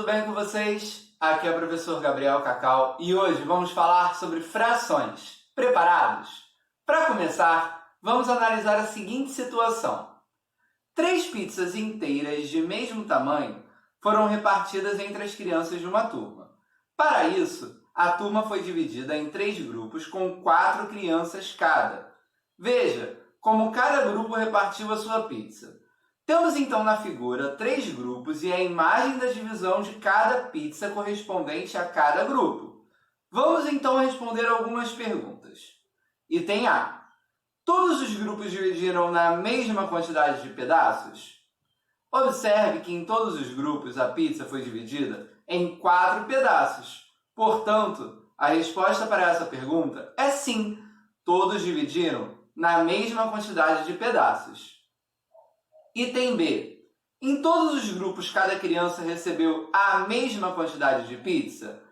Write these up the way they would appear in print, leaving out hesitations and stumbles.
tudo bem com vocês? Aqui é o professor Gabriel Cacau e hoje vamos falar sobre frações. Preparados? Para começar, vamos analisar a seguinte situação. 3 pizzas inteiras de mesmo tamanho foram repartidas entre as crianças de uma turma. Para isso, a turma foi dividida em 3 grupos com 4 crianças cada. Veja como cada grupo repartiu a sua pizza. Temos então na figura 3 grupos e a imagem da divisão de cada pizza correspondente a cada grupo. Vamos então responder algumas perguntas. Item A. Todos os grupos dividiram na mesma quantidade de pedaços? Observe que em todos os grupos a pizza foi dividida em 4 pedaços. Portanto, a resposta para essa pergunta é sim, todos dividiram na mesma quantidade de pedaços. Item B. Em todos os grupos, cada criança recebeu a mesma quantidade de pizza?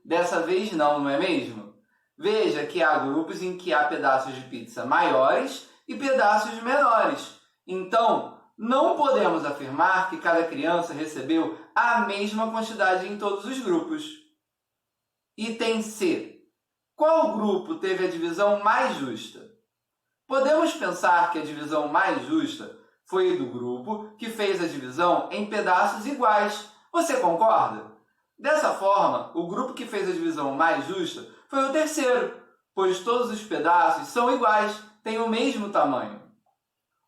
Dessa vez não é mesmo? Veja que há grupos em que há pedaços de pizza maiores e pedaços menores. Então, não podemos afirmar que cada criança recebeu a mesma quantidade em todos os grupos. Item C. Qual grupo teve a divisão mais justa? Podemos pensar que a divisão mais justa foi do grupo que fez a divisão em pedaços iguais. Você concorda? Dessa forma, o grupo que fez a divisão mais justa foi o terceiro, pois todos os pedaços são iguais, têm o mesmo tamanho.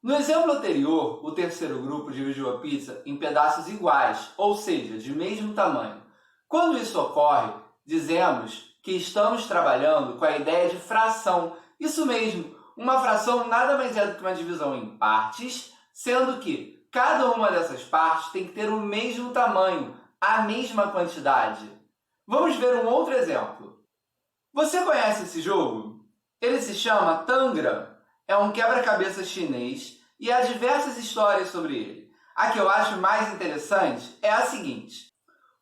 No exemplo anterior, o terceiro grupo dividiu a pizza em pedaços iguais, ou seja, de mesmo tamanho. Quando isso ocorre, dizemos que estamos trabalhando com a ideia de fração. Isso mesmo, uma fração nada mais é do que uma divisão em partes, sendo que cada uma dessas partes tem que ter o mesmo tamanho, a mesma quantidade. Vamos ver um outro exemplo. Você conhece esse jogo? Ele se chama Tangram. É um quebra-cabeça chinês e há diversas histórias sobre ele. A que eu acho mais interessante é a seguinte.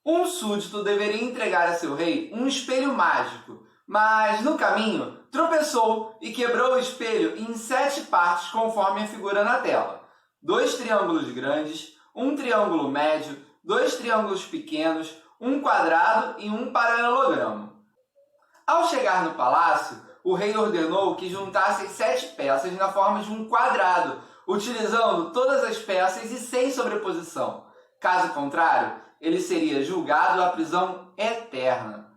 Um súdito deveria entregar a seu rei um espelho mágico, mas no caminho tropeçou e quebrou o espelho em 7 partes conforme a figura na tela. 2 triângulos grandes, um triângulo médio, 2 triângulos pequenos, um quadrado e um paralelogramo. Ao chegar no palácio, o rei ordenou que juntassem 7 peças na forma de um quadrado, utilizando todas as peças e sem sobreposição. Caso contrário, ele seria julgado à prisão eterna.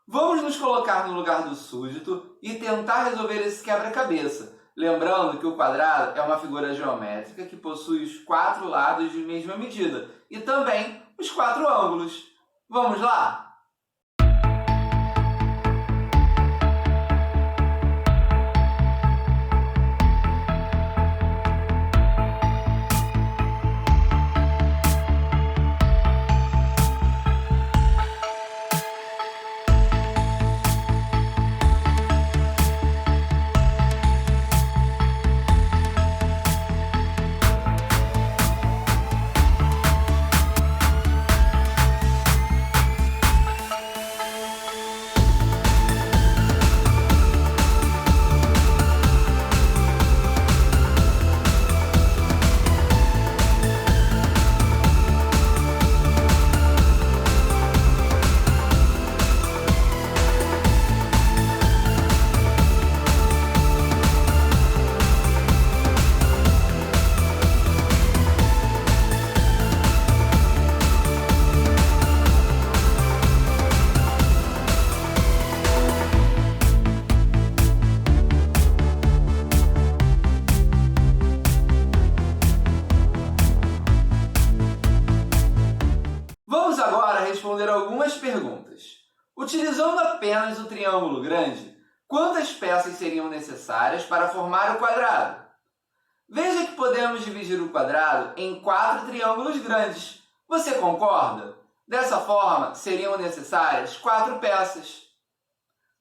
Vamos nos colocar no lugar do súdito e tentar resolver esse quebra-cabeça. Lembrando que o quadrado é uma figura geométrica que possui os 4 lados de mesma medida e também os 4 ângulos. Vamos lá? Responder algumas perguntas. Utilizando apenas o triângulo grande, quantas peças seriam necessárias para formar o quadrado? Veja que podemos dividir o quadrado em 4 triângulos grandes. Você concorda? Dessa forma, seriam necessárias 4 peças.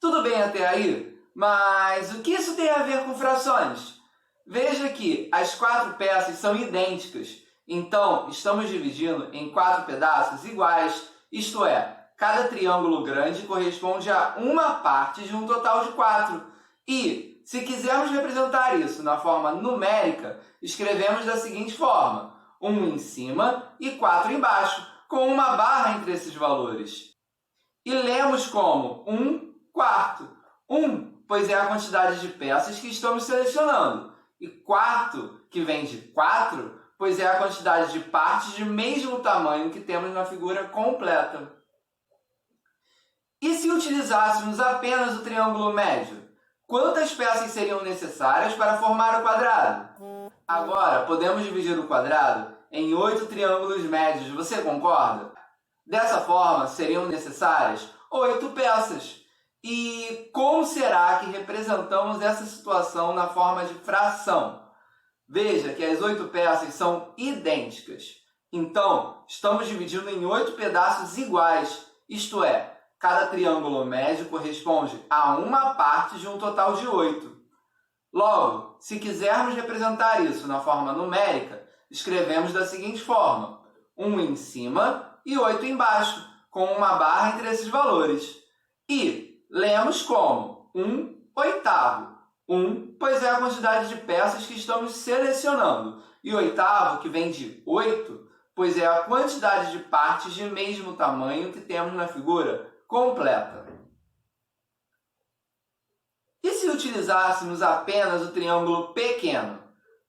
Tudo bem até aí? Mas o que isso tem a ver com frações? Veja que as 4 peças são idênticas. Então, estamos dividindo em 4 pedaços iguais, isto é, cada triângulo grande corresponde a uma parte de um total de 4. E, se quisermos representar isso na forma numérica, escrevemos da seguinte forma: 1 em cima e 4 embaixo. com uma barra entre esses valores. E lemos como 1/4. 1, pois é a quantidade de peças que estamos selecionando. E quarto, que vem de 4, pois é a quantidade de partes de mesmo tamanho que temos na figura completa. E se utilizássemos apenas o triângulo médio? Quantas peças seriam necessárias para formar o quadrado? Agora, podemos dividir o quadrado em 8 triângulos médios, você concorda? Dessa forma, seriam necessárias 8 peças. E como será que representamos essa situação na forma de fração? Veja que as 8 peças são idênticas. Então, estamos dividindo em 8 pedaços iguais, isto é, cada triângulo médio corresponde a uma parte de um total de 8. Logo, se quisermos representar isso na forma numérica, escrevemos da seguinte forma: 1 em cima e 8 embaixo, com uma barra entre esses valores. E lemos como 1/8. 1, pois é a quantidade de peças que estamos selecionando. E oitavo, que vem de 8, pois é a quantidade de partes de mesmo tamanho que temos na figura completa. E se utilizássemos apenas o triângulo pequeno?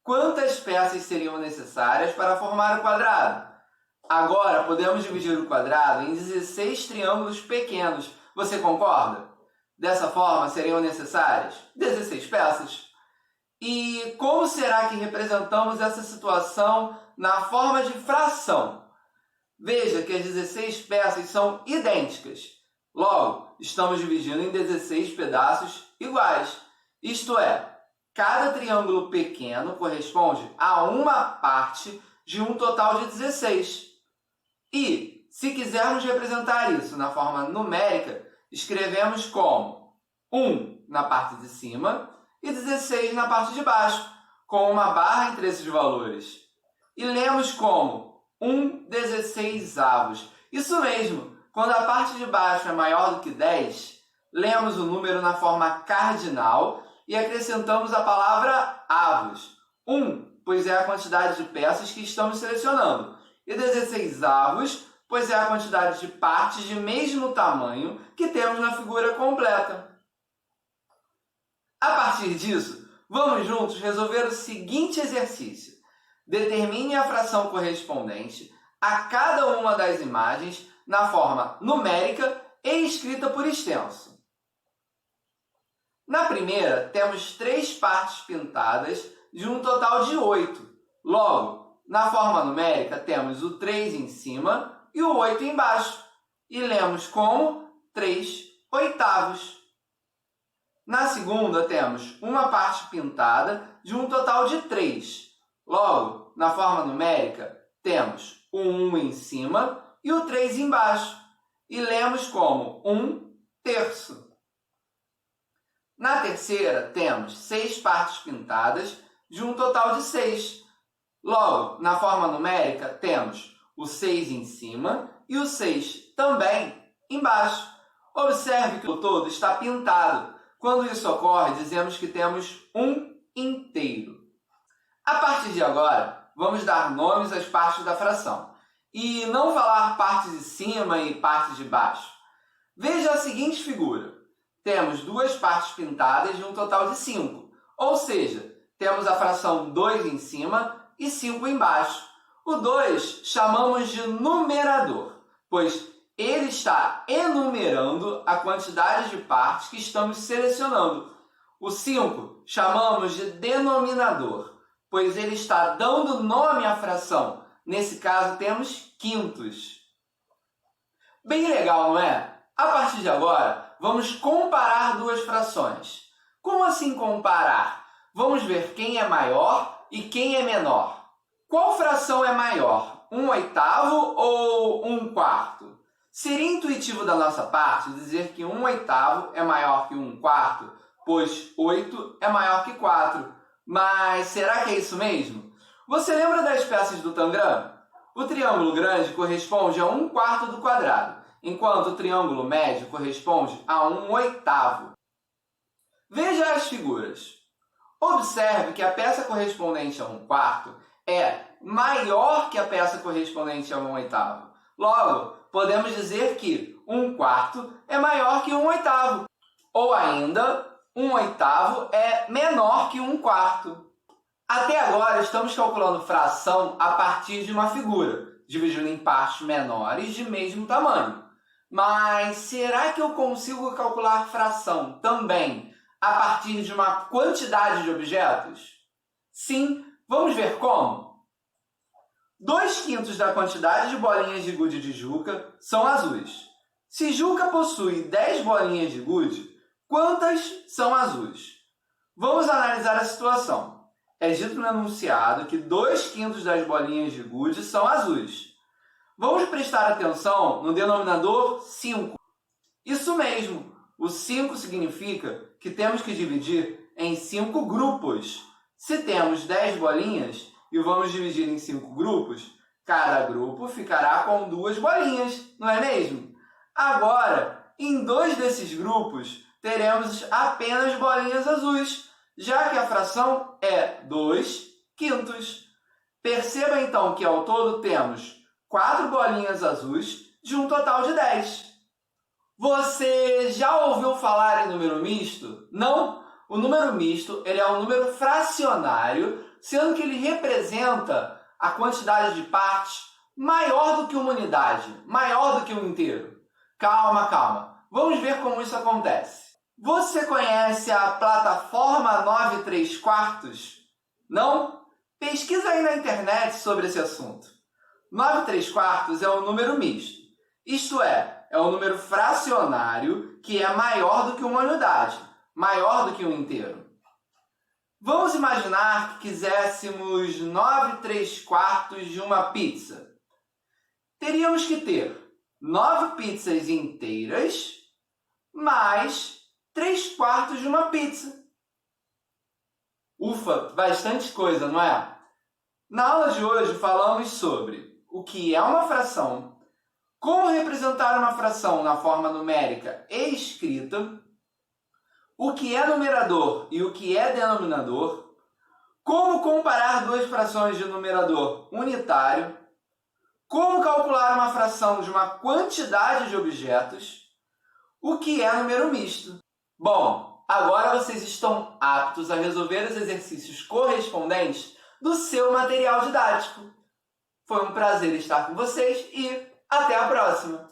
Quantas peças seriam necessárias para formar o quadrado? Agora podemos dividir o quadrado em 16 triângulos pequenos. Você concorda? Dessa forma, seriam necessárias 16 peças. E como será que representamos essa situação na forma de fração? Veja que as 16 peças são idênticas. Logo, estamos dividindo em 16 pedaços iguais. Isto é, cada triângulo pequeno corresponde a uma parte de um total de 16. E, se quisermos representar isso na forma numérica, escrevemos como 1 na parte de cima e 16 na parte de baixo, com uma barra entre esses valores. E lemos como 1/16. Isso mesmo, quando a parte de baixo é maior do que 10, lemos o número na forma cardinal e acrescentamos a palavra avos. 1, pois é a quantidade de peças que estamos selecionando, e 16 avos, pois é a quantidade de partes de mesmo tamanho que temos na figura completa. A partir disso, vamos juntos resolver o seguinte exercício. Determine a fração correspondente a cada uma das imagens na forma numérica e escrita por extenso. Na primeira, temos 3 partes pintadas de um total de 8. Logo, na forma numérica, temos o 3 em cima e o 8 embaixo, e lemos como 3/8. Na segunda, temos uma parte pintada de um total de 3. Logo, na forma numérica, temos o 1 em cima e o 3 embaixo, e lemos como 1/3. Na terceira, temos 6 partes pintadas de um total de 6. Logo, na forma numérica, temos o 6 em cima e o 6 também embaixo. Observe que o todo está pintado. Quando isso ocorre, dizemos que temos um inteiro. A partir de agora, vamos dar nomes às partes da fração e não falar partes de cima e partes de baixo. Veja a seguinte figura. Temos 2 partes pintadas de um total de 5, ou seja, temos a fração 2 em cima e 5 embaixo. O 2 chamamos de numerador, pois ele está enumerando a quantidade de partes que estamos selecionando. O 5 chamamos de denominador, pois ele está dando nome à fração. Nesse caso, temos quintos. Bem legal, não é? A partir de agora, vamos comparar duas frações. Como assim comparar? Vamos ver quem é maior e quem é menor. Qual fração é maior? 1/8 ou 1/4? Seria intuitivo da nossa parte dizer que 1/8 é maior que 1/4, pois 8 é maior que 4. Mas será que é isso mesmo? Você lembra das peças do Tangram? O triângulo grande corresponde a 1/4 do quadrado, enquanto o triângulo médio corresponde a 1/8. Veja as figuras. Observe que a peça correspondente a 1/4 é maior que a peça correspondente a 1/8, Logo, podemos dizer que 1/4 é maior que 1/8. Ou ainda, 1/8 é menor que 1/4. Até agora, estamos calculando fração a partir de uma figura, dividindo em partes menores de mesmo tamanho. Mas será que eu consigo calcular fração também a partir de uma quantidade de objetos? Sim, vamos ver como? 2/5 da quantidade de bolinhas de gude de Juca são azuis. Se Juca possui 10 bolinhas de gude, quantas são azuis? Vamos analisar a situação. É dito no enunciado que 2/5 das bolinhas de gude são azuis. Vamos prestar atenção no denominador 5. Isso mesmo, o 5 significa que temos que dividir em 5 grupos. Se temos 10 bolinhas e vamos dividir em 5 grupos, cada grupo ficará com 2 bolinhas, não é mesmo? Agora, em 2 desses grupos, teremos apenas bolinhas azuis, já que a fração é 2/5. Perceba então que ao todo temos 4 bolinhas azuis de um total de 10. Você já ouviu falar em número misto? Não? O número misto ele é um número fracionário, sendo que ele representa a quantidade de partes maior do que uma unidade, maior do que um inteiro. Calma. Vamos ver como isso acontece. Você conhece a plataforma 9/3/4? Não? Pesquisa aí na internet sobre esse assunto. 9/3/4 é um número misto. Isto é um número fracionário que é maior do que uma unidade, maior do que um inteiro. Vamos imaginar que quiséssemos 9/3/4 de uma pizza. Teríamos que ter 9 pizzas inteiras mais 3/4 de uma pizza. Ufa, bastante coisa, não é? Na aula de hoje falamos sobre o que é uma fração, como representar uma fração na forma numérica e escrita, o que é numerador e o que é denominador, como comparar duas frações de numerador unitário, como calcular uma fração de uma quantidade de objetos, o que é número misto. Bom, agora vocês estão aptos a resolver os exercícios correspondentes do seu material didático. Foi um prazer estar com vocês e até a próxima!